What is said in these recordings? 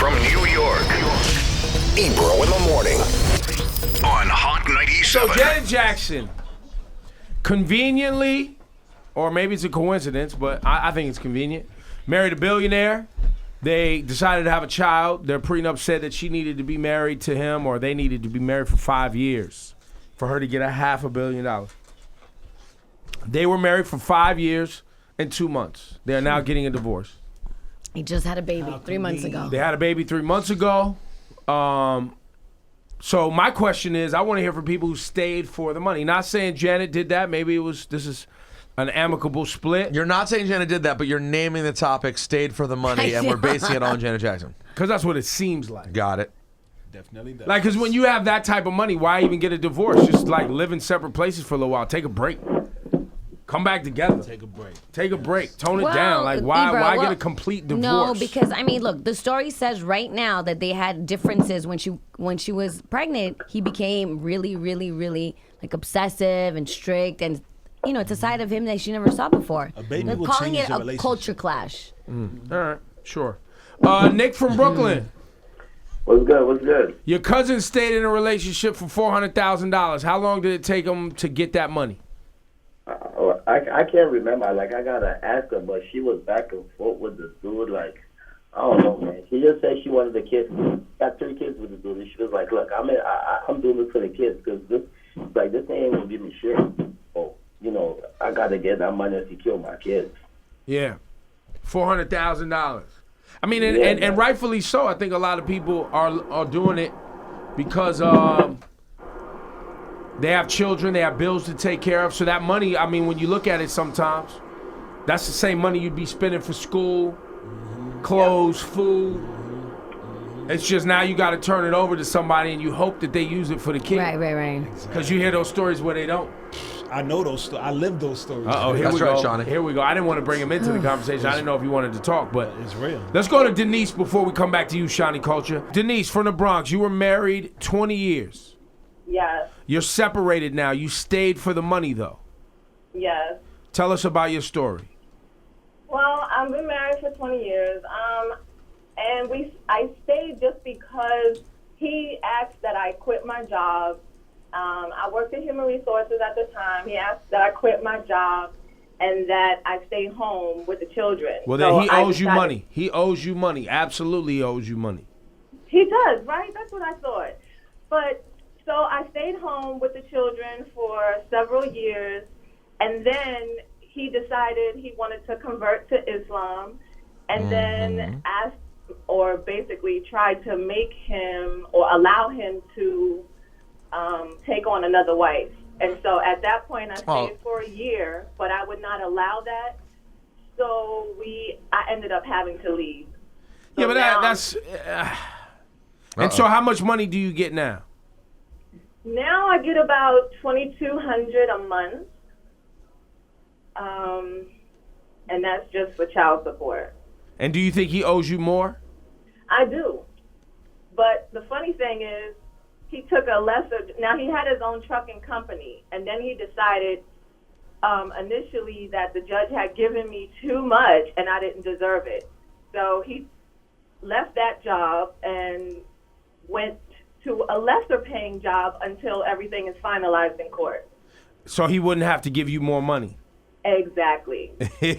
from New York. Ebro in the morning on Hot 97. So Janet Jackson, conveniently, or maybe it's a coincidence, but I think it's convenient, married a billionaire. They decided to have a child. Their prenup said that she needed to be married to him, or they needed to be married for 5 years for her to get $500 million. They were married for 5 years and 2 months. They are now getting a divorce. He just had a baby 3 months ago. They had a baby 3 months ago. So my question is, I want to hear from people who stayed for the money. Not saying Janet did that. Maybe this is an amicable split. You're not saying Janet did that, but you're naming the topic stayed for the money, and we're basing it on Janet Jackson. Because that's what it seems like. Got it. Definitely does. Like, because when you have that type of money, why even get a divorce? Just like live in separate places for a little while. Take a break. Come back together. Take a break. Take a break. Tone it Well, down. Like, why Ebro, get a complete divorce? No, because I mean, look, the story says right now that they had differences when she was pregnant. He became really, really, really like obsessive and strict, and you know, it's a side of him that she never saw before. A baby They're will calling change it your a relationship. culture clash. All right, sure. Nick from Brooklyn. What's good? What's good? Your cousin stayed in a relationship for $400,000. How long did it take him to get that money? I can't remember. Like, I gotta ask her, but she was back and forth with this dude. Like, I don't know, man. She just said she wanted the kids. Got 3 kids with this dude. And she was like, look, I'm doing this for the kids because this ain't gonna give me shit. Oh, you know, I gotta get that money to secure my kids. Yeah, $400,000. I mean, and rightfully so. I think a lot of people are doing it because they have children, they have bills to take care of. So that money, I mean, when you look at it sometimes, that's the same money you'd be spending for school, clothes, food. It's just now you got to turn it over to somebody and you hope that they use it for the kid. Right. Because you hear those stories where they don't. I know those stories. I live those stories. Here That's we right, go. Shawnee. Here we go. I didn't want to bring him into the conversation. I didn't know if you wanted to talk, but It's real. let's go to Denise before we come back to you, Shawnee Culture. Denise from the Bronx, you were married 20 years. Yes, You're separated now. You stayed for the money, though. yes. Tell us about your story. Well, I've been married for 20 years, and I stayed just because he asked that I quit my job. I worked in human resources at the time. He asked that I quit my job and that I stay home with the children. Well, So then he I owes you decided- money. He owes you money. Absolutely owes you money. He does, right? That's what I thought. But so I stayed home with the children for several years, and then he decided he wanted to convert to Islam, and then asked, or basically tried to make him or allow him to take on another wife. And so at that point, I stayed for a year, but I would not allow that. So I ended up having to leave. So Yeah, but now- that's. And so, how much money do you get now? Now I get about $2,200 a month, and that's just for child support. And do you think he owes you more? I do, but the funny thing is, he took a lesser. Now he had his own trucking company, and then he decided initially that the judge had given me too much, and I didn't deserve it. So he left that job and went to a lesser paying job until everything is finalized in court. So he wouldn't have to give you more money. Exactly.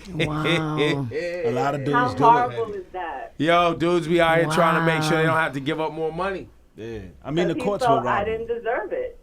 Wow. A lot of dudes How do horrible it. is that? Yo, dudes be out here trying to make sure they Wow. don't have to give up more money. Yeah. I mean, the Because he courts felt will I rob didn't you. deserve it.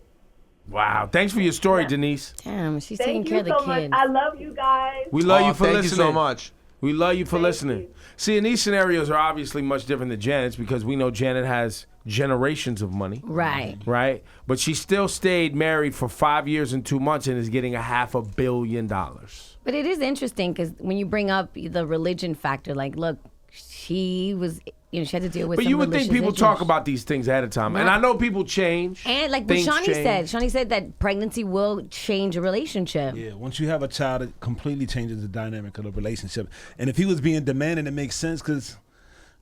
Wow. Thanks for your story, Denise. Damn, she's taking Thank care you of the so much. kids. I love you guys. We love you for thank listening. you so much. We love you for Thank listening. you. See, and these scenarios are obviously much different than Janet's because we know Janet has generations of money. Right. Right? But she still stayed married for 5 years and 2 months and is getting $500 million. But it is interesting because when you bring up the religion factor, like, look, she was, she had to deal with But some you would think religious people issues. talk about these things ahead of time. And I know people change. And like what Things change. Shawnee said that pregnancy will change a relationship. Yeah, once you have a child, it completely changes the dynamic of the relationship. And if he was being demanding, it makes sense because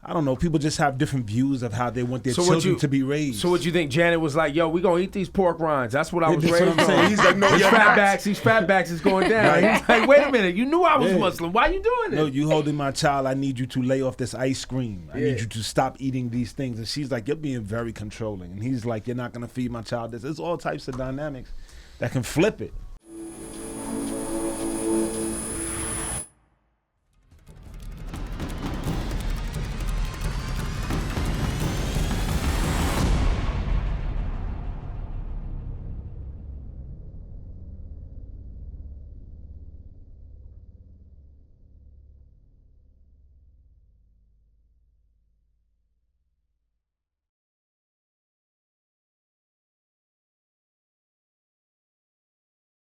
I don't know. People just have different views of how they want their children to be raised. So what you think? Janet was like, "Yo, we gonna eat these pork rinds." That's what I was That's raised what I'm saying. on. He's like, no, these you're fat not. backs. These fat backs is going down. He's like, "Wait a minute. You knew I was Muslim. Why you doing it?" No, you holding my child. I need you to lay off this ice cream. I need you to stop eating these things. And she's like, you're being very controlling. And he's like, you're not gonna feed my child this. There's all types of dynamics that can flip it.